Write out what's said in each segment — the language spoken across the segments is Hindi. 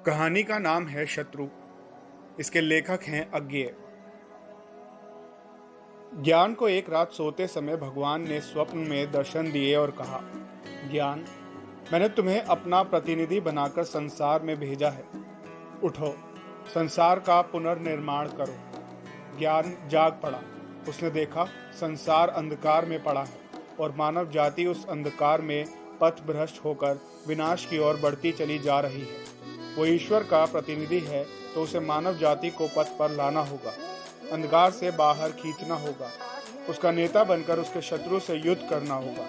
कहानी का नाम है शत्रु। इसके लेखक हैं अज्ञेय। ज्ञान को एक रात सोते समय भगवान ने स्वप्न में दर्शन दिए और कहा, ज्ञान, मैंने तुम्हें अपना प्रतिनिधि बनाकर संसार में भेजा है। उठो, संसार का पुनर्निर्माण करो। ज्ञान जाग पड़ा। उसने देखा संसार अंधकार में पड़ा है और मानव जाति उस अंधकार में पथ भ्रष्ट होकर विनाश की ओर बढ़ती चली जा रही है। वो ईश्वर का प्रतिनिधि है तो उसे मानव जाति को पथ पर लाना होगा, अंधकार से बाहर खींचना होगा, उसका नेता बनकर उसके शत्रु से युद्ध करना होगा।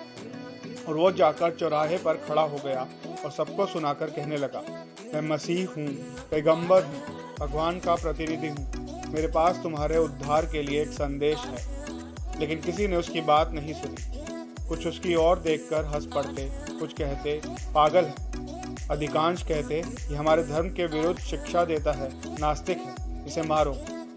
और वो जाकर चौराहे पर खड़ा हो गया और सबको सुनाकर कहने लगा, मैं मसीह हूँ, पैगंबर हूँ, भगवान का प्रतिनिधि हूँ। मेरे पास तुम्हारे उद्धार के लिए एक संदेश है। लेकिन किसी ने उसकी बात नहीं सुनी। कुछ उसकी ओर देखकर हंस पड़ते, कुछ कहते पागल है, अधिकांश कहते ये हमारे धर्म के विरुद्ध शिक्षा देता है, नास्तिक है, इसे मारो।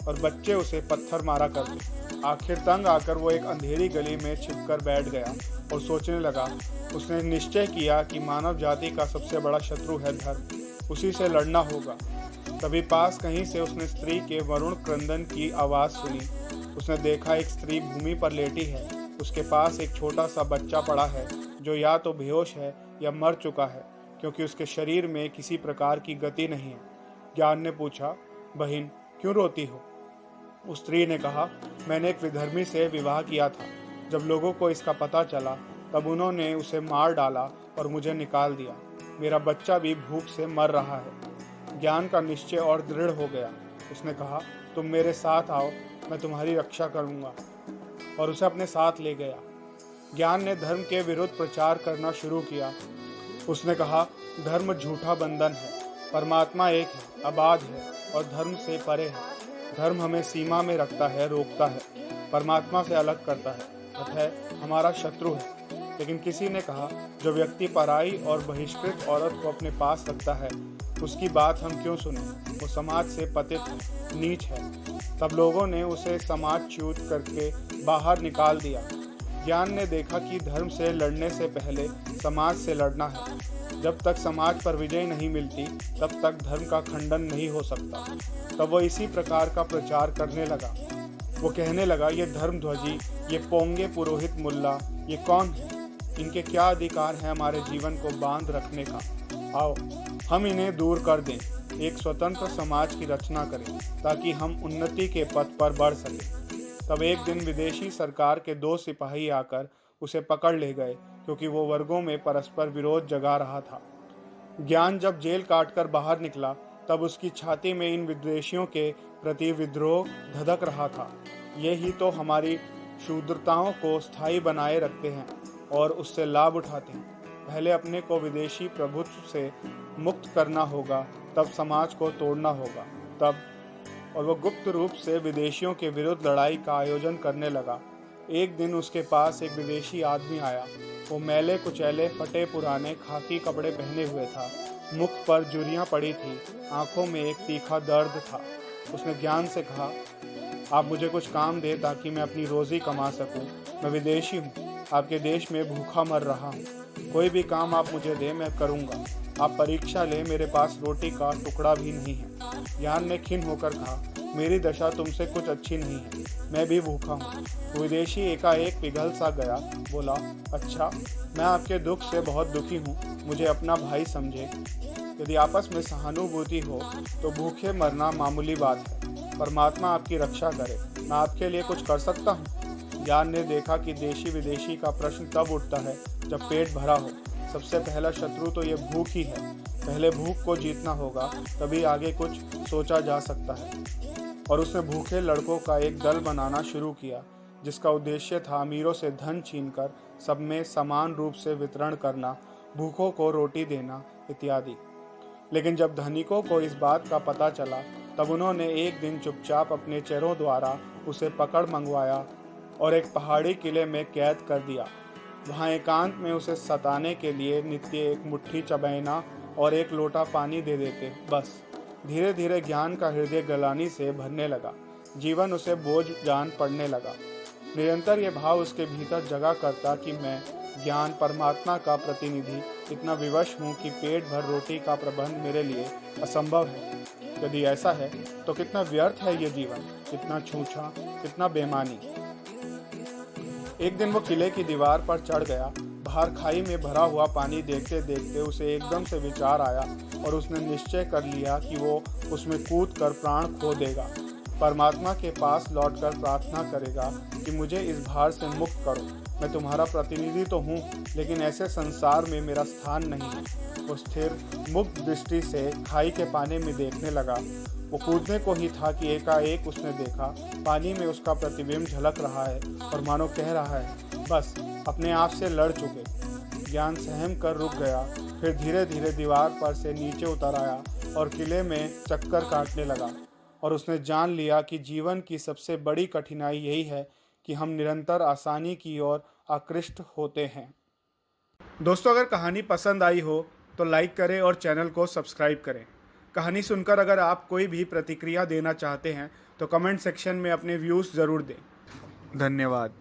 और बच्चे उसे पत्थर मारा करते। आखिर तंग आकर वो एक अंधेरी गली में छिपकर बैठ गया और सोचने लगा। उसने निश्चय किया कि मानव जाति का सबसे बड़ा शत्रु है धर्म, उसी से लड़ना होगा। तभी पास कहीं से उसने स्त्री के वरुण क्रंदन की आवाज़ सुनी। उसने देखा एक स्त्री भूमि पर लेटी है। उसके पास एक छोटा सा बच्चा पड़ा है जो या तो बेहोश है या मर चुका है, क्योंकि उसके शरीर में किसी प्रकार की गति नहीं है। ज्ञान ने पूछा, बहन, क्यों रोती हो? उस स्त्री ने कहा, मैंने एक विधर्मी से विवाह किया था। जब लोगों को इसका पता चला तब उन्होंने उसे मार डाला और मुझे निकाल दिया। मेरा बच्चा भी भूख से मर रहा है। ज्ञान का निश्चय और दृढ़ हो गया। उसने कहा, तुम मेरे साथ आओ, मैं तुम्हारी रक्षा करूंगा। और उसे अपने साथ ले गया। ज्ञान ने धर्म के विरुद्ध प्रचार करना शुरू किया। उसने कहा, धर्म झूठा बंधन है, परमात्मा एक है, अबाध है और धर्म से परे है। धर्म हमें सीमा में रखता है, रोकता है, परमात्मा से अलग करता है, अतः हमारा शत्रु है। लेकिन किसी ने कहा, जो व्यक्ति पराई और बहिष्कृत औरत को अपने पास रखता है, उसकी बात हम क्यों सुने? वो समाज से पतित है, नीच है। तब लोगों ने उसे समाजच्युत करके बाहर निकाल दिया। ज्ञान ने देखा कि धर्म से लड़ने से पहले समाज से लड़ना है। जब तक समाज पर विजय नहीं मिलती तब तक धर्म का खंडन नहीं हो सकता। तब वो इसी प्रकार का प्रचार करने लगा। वो कहने लगा, ये धर्मध्वजी, ये पोंगे पुरोहित मुल्ला, ये कौन है? इनके क्या अधिकार है हमारे जीवन को बांध रखने का? आओ हम इन्हें दूर कर दें, एक स्वतंत्र समाज की रचना करें ताकि हम उन्नति के पथ पर बढ़ सकें। तब एक दिन विदेशी सरकार के 2 सिपाही आकर उसे पकड़ ले गए, क्योंकि वो वर्गों में परस्पर विरोध जगा रहा था। ज्ञान जब जेल काटकर बाहर निकला तब उसकी छाती में इन विदेशियों के प्रति विद्रोह धधक रहा था। ये ही तो हमारी शूद्रताओं को स्थायी बनाए रखते हैं और उससे लाभ उठाते हैं। पहले अपने को विदेशी प्रभुत्व से मुक्त करना होगा, तब समाज को तोड़ना होगा। तब और वह गुप्त रूप से विदेशियों के विरुद्ध लड़ाई का आयोजन करने लगा। एक दिन उसके पास एक विदेशी आदमी आया। वो मैले कुचैले फटे पुराने खाकी कपड़े पहने हुए था, मुख पर झुर्रियां पड़ी थी, आंखों में एक तीखा दर्द था। उसने ज्ञान से कहा, आप मुझे कुछ काम दे ताकि मैं अपनी रोजी कमा सकूं। मैं विदेशी हूं, आपके देश में भूखा मर रहा हूं। कोई भी काम आप मुझे दें, मैं करूंगा। आप परीक्षा लें, मेरे पास रोटी का टुकड़ा भी नहीं है। ज्ञान ने खिन्न होकर कहा, मेरी दशा तुमसे कुछ अच्छी नहीं है, मैं भी भूखा हूँ। विदेशी एकाएक पिघल सा गया। बोला, अच्छा, मैं आपके दुख से बहुत दुखी हूँ, मुझे अपना भाई समझे। यदि आपस में सहानुभूति हो तो भूखे मरना मामूली बात है। परमात्मा आपकी रक्षा करे, मैं आपके लिए कुछ कर सकता हूँ। ज्ञान ने देखा कि देशी विदेशी का प्रश्न तब उठता है जब पेट भरा हो। सबसे पहला शत्रु तो ये भूख ही है। पहले भूख को जीतना होगा, तभी आगे कुछ सोचा जा सकता है। और उसने भूखे लड़कों का एक दल बनाना शुरू किया, जिसका उद्देश्य था अमीरों से धन छीनकर सब में समान रूप से वितरण करना, भूखों को रोटी देना इत्यादि। लेकिन जब धनिकों को इस बात का पता चला तब उन्होंने एक दिन चुपचाप अपने चेरों द्वारा उसे पकड़ मंगवाया और एक पहाड़ी किले में कैद कर दिया। वहाँ एकांत में उसे सताने के लिए नित्य एक मुट्ठी चबैना और एक लोटा पानी दे देते, बस। धीरे धीरे ज्ञान का हृदय गलानी से भरने लगा। जीवन उसे बोझ जान पड़ने लगा। निरंतर ये भाव उसके भीतर जगा करता कि मैं ज्ञान, परमात्मा का प्रतिनिधि, इतना विवश हूँ कि पेट भर रोटी का प्रबंध मेरे लिए असंभव है। यदि ऐसा है तो कितना व्यर्थ है ये जीवन, कितना छूछा, कितना बेमानी। एक दिन वो किले की दीवार पर चढ़ गया। बाहर खाई में भरा हुआ पानी देखते देखते उसे एकदम से विचार आया और उसने निश्चय कर लिया कि वो उसमें कूद कर प्राण खो देगा। परमात्मा के पास लौटकर प्रार्थना करेगा कि मुझे इस भार से मुक्त करो। मैं तुम्हारा प्रतिनिधि तो हूँ, लेकिन ऐसे संसार में मेरा स्थान नहीं है। वो स्थिर मुक्त दृष्टि से खाई के पानी में देखने लगा। वो कूदने को ही था कि एकाएक उसने देखा पानी में उसका प्रतिबिंब झलक रहा है और मानो कह रहा है, बस अपने आप से लड़ चुके। ज्ञान सहम कर रुक गया, फिर धीरे धीरे दीवार पर से नीचे उतर आया और किले में चक्कर काटने लगा। और उसने जान लिया कि जीवन की सबसे बड़ी कठिनाई यही है कि हम निरंतर आसानी की ओर आकृष्ट होते हैं। दोस्तों, अगर कहानी पसंद आई हो तो लाइक करें और चैनल को सब्सक्राइब करें। कहानी सुनकर अगर आप कोई भी प्रतिक्रिया देना चाहते हैं तो कमेंट सेक्शन में अपने व्यूज़ ज़रूर दें। धन्यवाद।